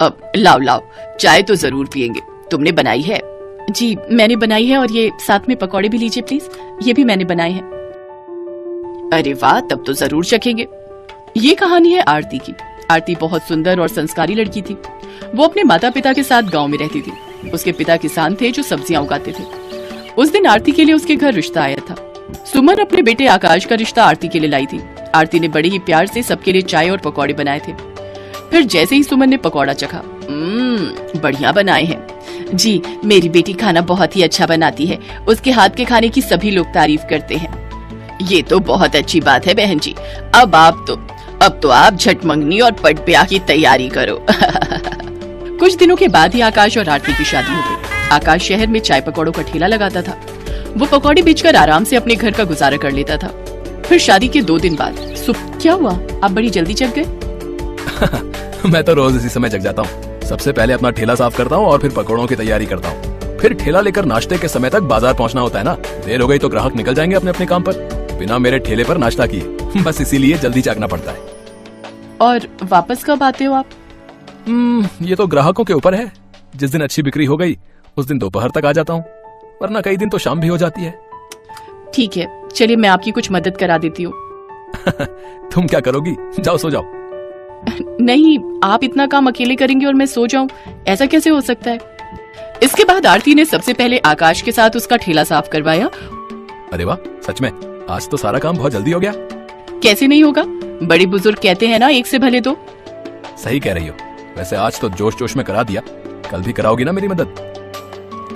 अब लाओ लाओ, चाय तो जरूर पियेंगे। तुमने बनाई है? जी मैंने बनाई है, और ये साथ में पकौड़े भी लीजिए प्लीज, ये भी मैंने बनाए हैं। अरे वाह, तब तो जरूर चखेंगे। ये कहानी है आरती की। आरती बहुत सुंदर और संस्कारी लड़की थी। वो अपने माता पिता के साथ गांव में रहती थी। उसके पिता किसान थे जो सब्जियां उगाते थे। उस दिन आरती के लिए उसके घर रिश्ता आया था। सुमन अपने बेटे आकाश का रिश्ता आरती के लिए लाई थी। आरती ने बड़े ही प्यार से सबके लिए चाय और पकौड़े बनाए थे। फिर जैसे ही सुमन ने पकौड़ा चखा, बढ़िया बनाए हैं। जी मेरी बेटी खाना बहुत ही अच्छा बनाती है, उसके हाथ के खाने की सभी लोग तारीफ करते हैं। ये तो बहुत अच्छी बात है बहन जी। अब तो आप झट मंगनी और पट ब्याह की तैयारी करो। कुछ दिनों के बाद ही आकाश और आरती की शादी हो गई। आकाश शहर में चाय पकौड़ों का ठेला लगाता था। वो पकौड़े बेचकर आराम से अपने घर का गुजारा कर लेता था। फिर शादी के 2 दिन बाद क्या हुआ, आप बड़ी जल्दी जग गए? मैं तो रोज इसी समय जग जाता हूँ। सबसे पहले अपना ठेला साफ करता हूँ और फिर पकौड़ों की तैयारी करता हूँ। फिर ठेला लेकर नाश्ते के समय तक बाजार पहुँचना होता है ना। देर हो गई तो ग्राहक निकल जाएंगे अपने अपने काम पर, बिना मेरे ठेले पर नाश्ता किए। बस इसीलिए जल्दी जागना पड़ता है। और वापस कब आते हो आप? ये तो ग्राहकों के ऊपर है। जिस दिन अच्छी बिक्री हो गई उस दिन दोपहर तक आ जाता हूँ, वरना कई दिन तो शाम भी हो जाती है। ठीक है, चलिए मैं आपकी कुछ मदद करा देती हूँ। तुम क्या करोगी? जाओ सो जाओ। नहीं, आप इतना काम अकेले करेंगे और मैं सो जाऊं, ऐसा कैसे हो सकता है? इसके बाद आरती ने सबसे पहले आकाश के साथ उसका ठेला साफ करवाया। अरे वाह, सच में आज तो सारा काम बहुत जल्दी हो गया। कैसे नहीं होगा, बड़े बुजुर्ग कहते हैं ना, एक से भले दो। सही कह रही हो। वैसे आज तो जोश जोश में करा दिया, कल भी कराओगी ना मेरी मदद?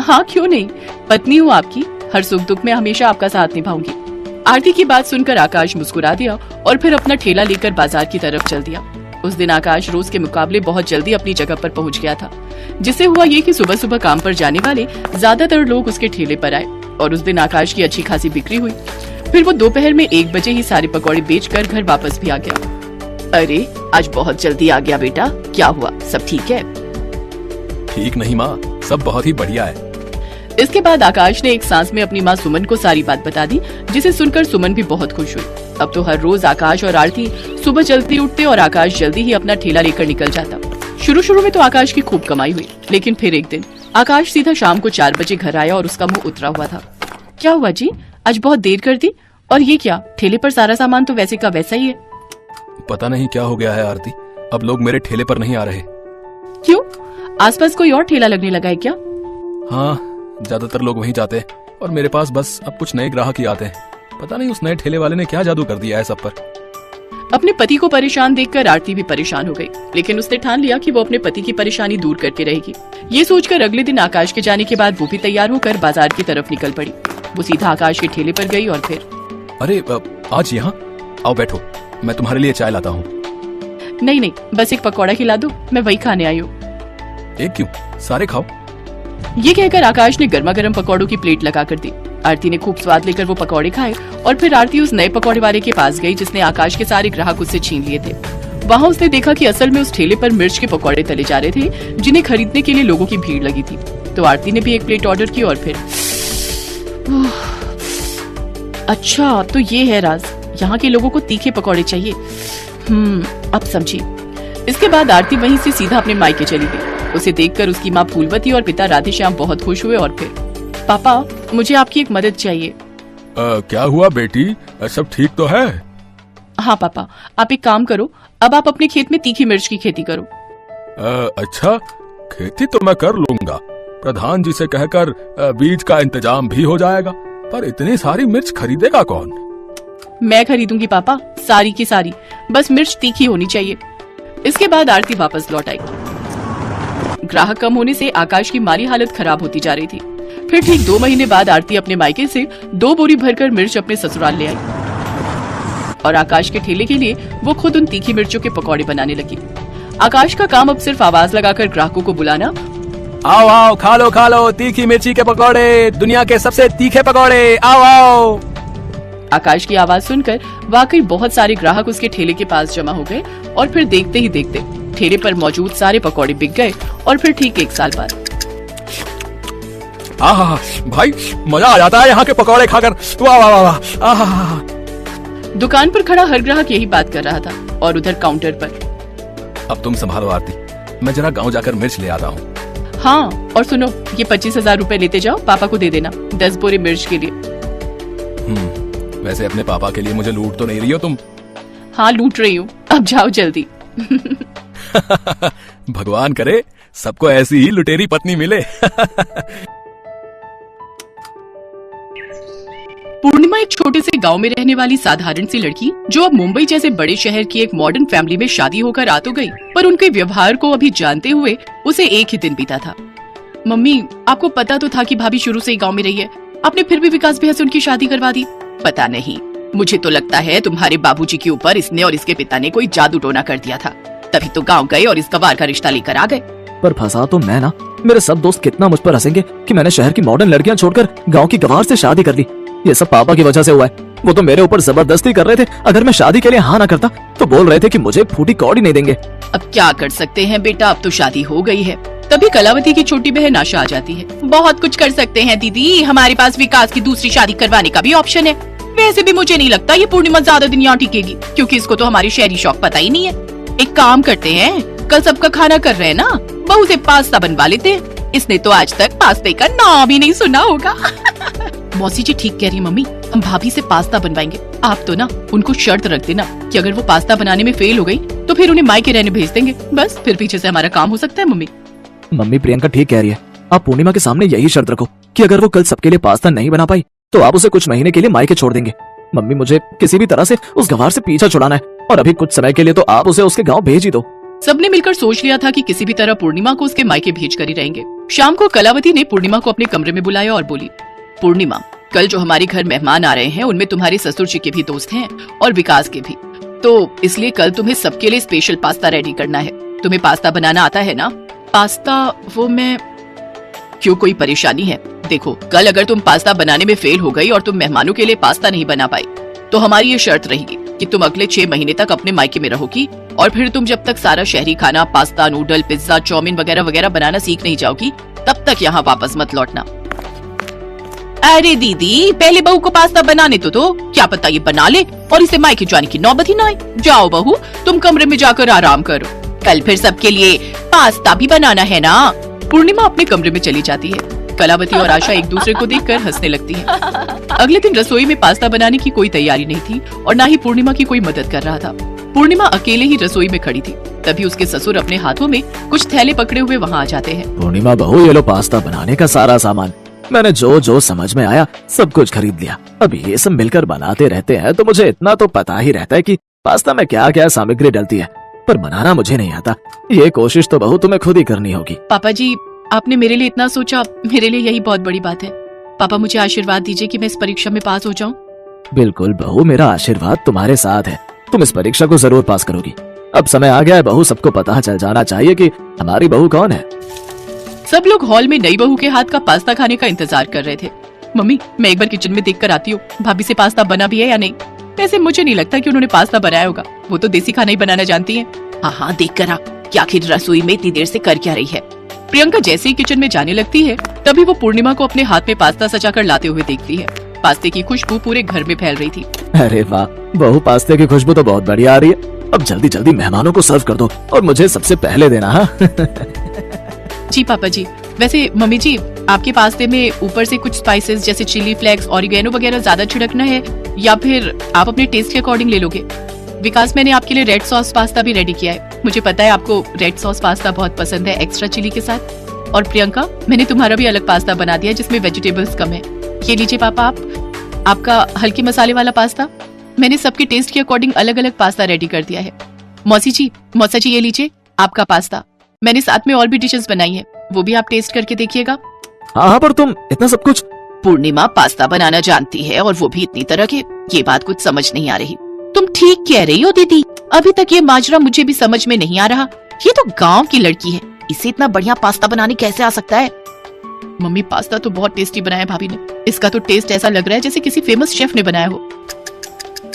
हाँ क्यों नहीं, पत्नी हूँ आपकी, हर सुख दुख में हमेशा आपका साथ निभाऊंगी। आरती की बात सुनकर आकाश मुस्कुरा दिया और फिर अपना ठेला लेकर बाजार की तरफ चल दिया। उस दिन आकाश रोज के मुकाबले बहुत जल्दी अपनी जगह पर पहुंच गया था, जिससे हुआ ये कि सुबह सुबह काम पर जाने वाले ज्यादातर लोग उसके ठेले पर आए और उस दिन आकाश की अच्छी खासी बिक्री हुई। फिर वो दोपहर में 1 बजे ही सारे पकौड़े बेचकर घर वापस भी आ गया। अरे आज बहुत जल्दी आ गया बेटा, क्या हुआ, सब ठीक है? ठीक नहीं माँ, सब बहुत ही बढ़िया है। इसके बाद आकाश ने एक सांस में अपनी माँ सुमन को सारी बात बता दी, जिसे सुनकर सुमन भी बहुत खुश हुई। अब तो हर रोज आकाश और आरती सुबह जल्दी उठते और आकाश जल्दी ही अपना ठेला लेकर निकल जाता। शुरू में तो आकाश की खूब कमाई हुई, लेकिन फिर एक दिन आकाश सीधा शाम को 4 बजे घर आया और उसका मुंह उतरा हुआ था। क्या हुआ जी, आज बहुत देर कर दी? और ये क्या, ठेले पर सारा सामान तो वैसे का वैसा ही है। पता नहीं क्या हो गया है आरती, अब लोग मेरे ठेले पर नहीं आ रहे। क्यों, आसपास कोई और ठेला लगने लगा है क्या? हाँ, ज्यादातर लोग वहीं जाते हैं और मेरे पास बस अब कुछ नए ग्राहक ही आते हैं। पता नहीं उस नए ठेले वाले ने क्या जादू कर दिया है सब पर। अपने पति को परेशान देखकर आरती भी परेशान हो गई, लेकिन उसने ठान लिया कि वो अपने पति की परेशानी दूर करके रहेगी। ये सोचकर अगले दिन आकाश के जाने के बाद वो भी तैयार होकर बाजार की तरफ निकल पड़ी। वो सीधा आकाश के ठेले पर गई और फिर, अरे आज यहाँ आओ, बैठो, मैं तुम्हारे लिए चाय लाता हूँ। नहीं, बस एक पकौड़ा खिला दो, मैं वही खाने आई हूँ। एक क्यों, सारे खाओ। ये कहकर आकाश ने गर्मा गर्म पकौड़ों की प्लेट लगा कर दी। आरती ने खूब स्वाद लेकर वो पकौड़े खाए और फिर आरती उस नए पकौड़े वाले के पास गई जिसने आकाश के सारे ग्राहक उससे छीन लिए थे। वहाँ उसने देखा कि असल में उस ठेले पर मिर्च के पकौड़े तले जा रहे थे, जिन्हें खरीदने के लिए लोगों की भीड़ लगी थी। तो आरती ने भी एक प्लेट ऑर्डर की और फिर, अच्छा तो ये है राज, यहाँ के लोगों को तीखे पकौड़े चाहिए। अब समझी। इसके बाद आरती वहीं से सीधा अपने मायके चली गई। उसे देखकर उसकी माँ फूलवती और पिता राधेश्याम बहुत खुश हुए और फिर, पापा मुझे आपकी एक मदद चाहिए। क्या हुआ बेटी, सब ठीक तो है? हाँ पापा, आप एक काम करो, अब आप अपने खेत में तीखी मिर्च की खेती करो। अच्छा, खेती तो मैं कर लूंगा। प्रधान जी से कहकर बीज का इंतजाम भी हो जाएगा, पर इतनी सारी मिर्च खरीदेगा कौन? मैं खरीदूंगी पापा, सारी की सारी, बस मिर्च तीखी होनी चाहिए। इसके बाद आरती वापस लौट आई। ग्राहक कम होने से आकाश की माली हालत खराब होती जा रही थी। फिर ठीक 2 महीने बाद आरती अपने मायके से 2 बोरी भरकर मिर्च अपने ससुराल ले आई और आकाश के ठेले के लिए वो खुद उन तीखी मिर्चों के पकौड़े बनाने लगी। आकाश का काम अब सिर्फ आवाज लगाकर ग्राहकों को बुलाना, आओ आओ, खा लो तीखी मिर्ची के पकौड़े, दुनिया के सबसे तीखे पकौड़े, आओ आओ। आकाश की आवाज सुनकर वाकई बहुत सारे ग्राहक उसके ठेले के पास जमा हो गए और फिर देखते ही देखते ठेले पर मौजूद सारे पकौड़े बिक गए। और फिर ठीक 1 साल बाद, आहा भाई, मजा आ जाता है यहाँ के पकौड़े खाकर, वाह वाह वाह, आहा। दुकान पर खड़ा हर ग्राहक यही बात कर रहा था और उधर काउंटर पर, अब तुम संभालो आरती, मैं जरा गांव जाकर मिर्च ले आता हूँ। हाँ, और सुनो, ये 25,000 रुपए लेते जाओ, पापा को दे देना 10 बोरे मिर्च के लिए। वैसे अपने पापा के लिए मुझे लूट तो नहीं रही हो तुम? हाँ, लूट रही हूँ, अब जाओ जल्दी। भगवान करे सबको ऐसी ही लुटेरी पत्नी मिले। पूर्णिमा एक छोटे से गांव में रहने वाली साधारण सी लड़की, जो अब मुंबई जैसे बड़े शहर की एक मॉडर्न फैमिली में शादी होकर आ तो गई, पर उनके व्यवहार को अभी जानते हुए उसे एक ही दिन बीता था। मम्मी, आपको पता तो था कि भाभी शुरू से ही गांव में रही है, आपने फिर भी विकास भैया से उनकी शादी करवा दी। पता नहीं, मुझे तो लगता है तुम्हारे बाबूजी के ऊपर इसने और इसके पिता ने कोई जादू टोना कर दिया था, तभी तो गाँव गए और इस गवार का रिश्ता लेकर आ गए। पर फंसा तो मैं ना। मेरे सब दोस्त कितना मुझ पर हंसेंगे कि मैंने शहर की मॉडर्न लड़कियां छोड़कर गांव की गवार से शादी कर ली। ये सब पापा की वजह से हुआ है। वो तो मेरे ऊपर जबरदस्ती कर रहे थे, अगर मैं शादी के लिए हाँ ना करता तो बोल रहे थे कि मुझे फूटी कौड़ी नहीं देंगे। अब क्या कर सकते हैं बेटा, अब तो शादी हो गई है। तभी कलावती की छोटी बहन आशा आ जाती है। बहुत कुछ कर सकते हैं दीदी, हमारे पास विकास की दूसरी शादी करवाने का भी ऑप्शन है। वैसे भी मुझे नहीं लगता ये पूर्णिमा ज्यादा दिन यहाँ टिकेगी, क्योंकि इसको तो हमारी शहरी शौक पता ही नहीं है। एक काम करते हैं, कल सबका खाना कर रहे हैं ना, बहू से पास्ता बनवा लेते हैं। इसने तो आज तक पास्ते का नाम ही नहीं सुना होगा। मौसी जी ठीक कह रही है मम्मी, हम भाभी से पास्ता बनवाएंगे। आप तो ना उनको शर्त रख देना कि अगर वो पास्ता बनाने में फेल हो गई तो फिर उन्हें मायके रहने भेज देंगे, बस फिर पीछे से हमारा काम हो सकता है। मम्मी मम्मी प्रियंका ठीक कह रही है। आप पूर्णिमा के सामने यही शर्त रखो कि अगर वो कल सबके लिए पास्ता नहीं बना पाई तो आप उसे कुछ महीने के लिए मायके छोड़ देंगे। मम्मी, मुझे किसी भी तरह से उस गवार से पीछा छुड़ाना है, और अभी कुछ समय के लिए तो आप उसे उसके गाँव भेज ही दो। सबने मिलकर सोच लिया था कि किसी भी तरह पूर्णिमा को उसके मायके भेज कर ही रहेंगे। शाम को कलावती ने पूर्णिमा को अपने कमरे में बुलाया और बोली, पूर्णिमा, कल जो हमारे घर मेहमान आ रहे हैं उनमें तुम्हारे ससुर जी के भी दोस्त हैं और विकास के भी, तो इसलिए कल तुम्हें सबके लिए स्पेशल पास्ता रेडी करना है। तुम्हें पास्ता बनाना आता है ना? पास्ता वो मैं। क्यों, कोई परेशानी है? देखो, कल अगर तुम पास्ता बनाने में फेल हो गई और तुम मेहमानों के लिए पास्ता नहीं बना पाई तो हमारी ये शर्त रहेगी कि तुम अगले 6 महीने तक अपने मायके में रहोगी, और फिर तुम जब तक सारा शहरी खाना, पास्ता, नूडल, पिज्जा, चाउमीन वगैरह वगैरह बनाना सीख नहीं जाओगी तब तक यहाँ वापस मत लौटना। अरे दीदी, पहले बहू को पास्ता बनाने तो दो, क्या पता ये बना ले और इसे मायके जाने की नौबत ही ना आए। जाओ बहू, तुम कमरे में जाकर आराम करो, कल फिर सबके लिए पास्ता भी बनाना है ना। पूर्णिमा अपने कमरे में चली जाती है। कलावती और आशा एक दूसरे को देखकर हंसने लगती हैं। अगले दिन रसोई में पास्ता बनाने की कोई तैयारी नहीं थी और न ही पूर्णिमा की कोई मदद कर रहा था। पूर्णिमा अकेले ही रसोई में खड़ी थी। तभी उसके ससुर अपने हाथों में कुछ थैले पकड़े हुए वहाँ आ जाते हैं। पूर्णिमा बहू, ये लो पास्ता बनाने का सारा सामान। मैंने जो जो समझ में आया सब कुछ खरीद लिया। अब ये सब मिलकर बनाते रहते हैं तो मुझे इतना तो पता ही रहता है कि पास्ता में क्या क्या सामग्री डलती है, पर बनाना मुझे नहीं आता। ये कोशिश तो बहू तुम्हें खुद ही करनी होगी। पापा जी, आपने मेरे लिए इतना सोचा, मेरे लिए यही बहुत बड़ी बात है। पापा, मुझे आशीर्वाद दीजिए कि मैं इस परीक्षा में पास हो जाऊं। बिल्कुल बहू, मेरा आशीर्वाद तुम्हारे साथ है। तुम इस परीक्षा को जरूर पास करोगी। अब समय आ गया है बहू, सबको पता चल जाना चाहिए कि हमारी बहू कौन है। सब लोग हॉल में नई बहू के हाथ का पास्ता खाने का इंतजार कर रहे थे। मम्मी, मैं एक बार किचन में देख कर आती हूँ, भाभी से पास्ता बना भी है या नहीं। वैसे मुझे नहीं लगता कि उन्होंने पास्ता बनाया होगा, वो तो देसी खाना ही बनाना जानती है। हाँ, देख कर आ कि आखिर रसोई में इतनी देर से कर क्या रही है। प्रियंका जैसे ही किचन में जाने लगती है तभी वो पूर्णिमा को अपने हाथ में पास्ता सजाकर लाते हुए देखती है। पास्ते की खुशबू पूरे घर में फैल रही थी। अरे वाह बहू, पास्ते की खुशबू तो बहुत बढ़िया आ रही है। अब जल्दी जल्दी मेहमानों को सर्व कर दो और मुझे सबसे पहले देना। हाँ जी पापा जी। वैसे मम्मी जी, आपके पास्ते में ऊपर से कुछ स्पाइसेस जैसे चिली फ्लेक्स, ऑरिगेनो वगैरह ज्यादा छिड़कना है या फिर आप अपने टेस्ट के अकॉर्डिंग ले लोगे? विकास, मैंने आपके लिए रेड सॉस पास्ता भी रेडी किया है। मुझे पता है आपको रेड सॉस पास्ता बहुत पसंद है, एक्स्ट्रा चिली के साथ। और प्रियंका, मैंने तुम्हारा भी अलग पास्ता बना दिया जिसमें वेजिटेबल्स कम है। ये लीजिए पापा, आपका हल्के मसाले वाला पास्ता। मैंने सबके टेस्ट के अकॉर्डिंग अलग अलग पास्ता रेडी कर दिया है। मौसा जी ये लीजिए आपका पास्ता। मैंने साथ में और भी डिशेस बनाई है, वो भी आप टेस्ट करके देखिएगा। हाँ, पर तुम इतना सब कुछ। पूर्णिमा पास्ता बनाना जानती है और वो भी इतनी तरह के, ये बात कुछ समझ नहीं आ रही। तुम ठीक कह रही हो दीदी, अभी तक ये माजरा मुझे भी समझ में नहीं आ रहा। ये तो गांव की लड़की है, इसे इतना बढ़िया पास्ता बनाने कैसे आ सकता है? मम्मी, पास्ता तो बहुत टेस्टी बनाया भाभी ने। इसका तो टेस्ट ऐसा लग रहा है जैसे किसी फेमस शेफ ने बनाया हो।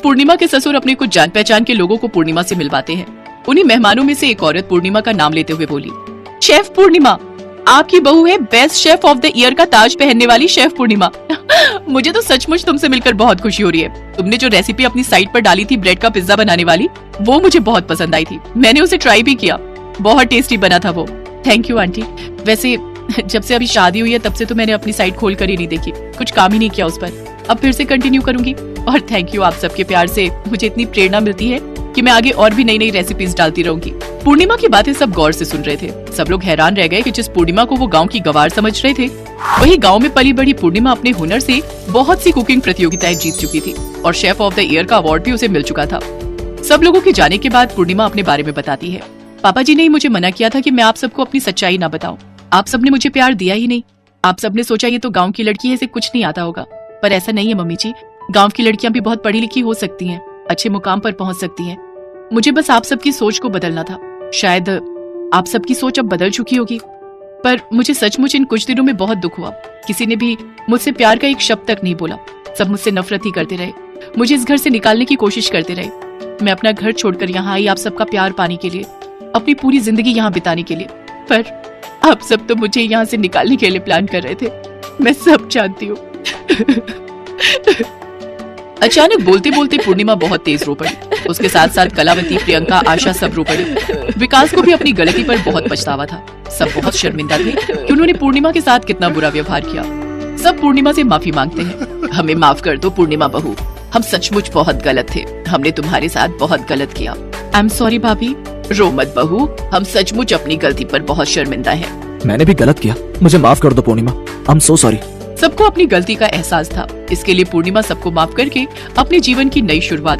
पूर्णिमा के ससुर अपने कुछ जान पहचान के लोगों को पूर्णिमा से मिलवाते हैं। उन्हीं मेहमानों में से एक औरत पूर्णिमा का नाम लेते हुए बोली, शेफ पूर्णिमा, आपकी बहू है best chef of the year का ताज पहनने वाली शेफ पूर्णिमा। मुझे तो सचमुच तुमसे मिलकर बहुत खुशी हो रही है। तुमने जो रेसिपी अपनी साइट पर डाली थी ब्रेड का पिज्जा बनाने वाली, वो मुझे बहुत पसंद आई थी। मैंने उसे ट्राई भी किया। बहुत टेस्टी बना था वो। Thank you aunty. वैसे जब से अभी शादी हुई है तब से तो मैंने अपनी साइट खोल कर ही नहीं देखी, कुछ काम ही नहीं किया उस पर। अब फिर से कंटिन्यू करूंगी। और थैंक यू, आप सबके प्यार से मुझे इतनी प्रेरणा मिलती है कि मैं आगे और भी नई नई रेसिपीज डालती रहूंगी। पूर्णिमा की बातें सब गौर से सुन रहे थे। सब लोग हैरान रह गए कि जिस पूर्णिमा को वो गांव की गवार समझ रहे थे, वही गांव में पली बड़ी पूर्णिमा अपने हुनर से बहुत सी कुकिंग प्रतियोगिताएं जीत चुकी थी और शेफ ऑफ द ईयर का अवार्ड भी उसे मिल चुका था। सब लोगों के जाने के बाद पूर्णिमा अपने बारे में बताती है। पापा जी ने ही मुझे मना किया था कि मैं आप सबको अपनी सच्चाई ना बताऊं। आप सबने मुझे प्यार दिया ही नहीं। आप सबने सोचा ये तो गांव की लड़की है, इसे कुछ नहीं आता होगा, पर ऐसा नहीं है मम्मी जी। गांव की लड़कियां भी बहुत पढ़ी लिखी हो सकती हैं, अच्छे मुकाम पर पहुंच सकती हैं। मुझे बस आप सबकी सोच को बदलना था। शायद आप सबकी सोच अब बदल चुकी होगी, पर मुझे सचमुच इन कुछ दिनों में बहुत दुख हुआ। किसी ने भी मुझसे प्यार का एक शब्द तक नहीं बोला। सब मुझसे नफरत ही करते रहे, मुझे इस घर से निकालने की कोशिश करते रहे। मैं अपना घर छोड़कर यहाँ आई आप सबका प्यार पाने के लिए, अपनी पूरी जिंदगी यहाँ बिताने के लिए, पर आप सब तो मुझे यहाँ से निकालने के लिए प्लान कर रहे थे। मैं सब जानती हूँ। अचानक बोलते बोलते पूर्णिमा बहुत तेज रो पड़ी। उसके साथ साथ कलावती, प्रियंका, आशा सब रो पड़ी। विकास को भी अपनी गलती पर बहुत पछतावा था। सब बहुत शर्मिंदा थे कि उन्होंने पूर्णिमा के साथ कितना बुरा व्यवहार किया। सब पूर्णिमा से माफी मांगते हैं। हमें माफ कर दो पूर्णिमा बहू, हम सचमुच बहुत गलत थे। हमने तुम्हारे साथ बहुत गलत किया। आई एम सॉरी भाभी। रो मत बहू, हम सचमुच अपनी गलती पर बहुत शर्मिंदा हैं। मैंने भी गलत किया, मुझे माफ कर दो पूर्णिमा। I am so sorry. सबको अपनी गलती का एहसास था, इसके लिए पूर्णिमा सबको माफ करके अपने जीवन की नई शुरुआत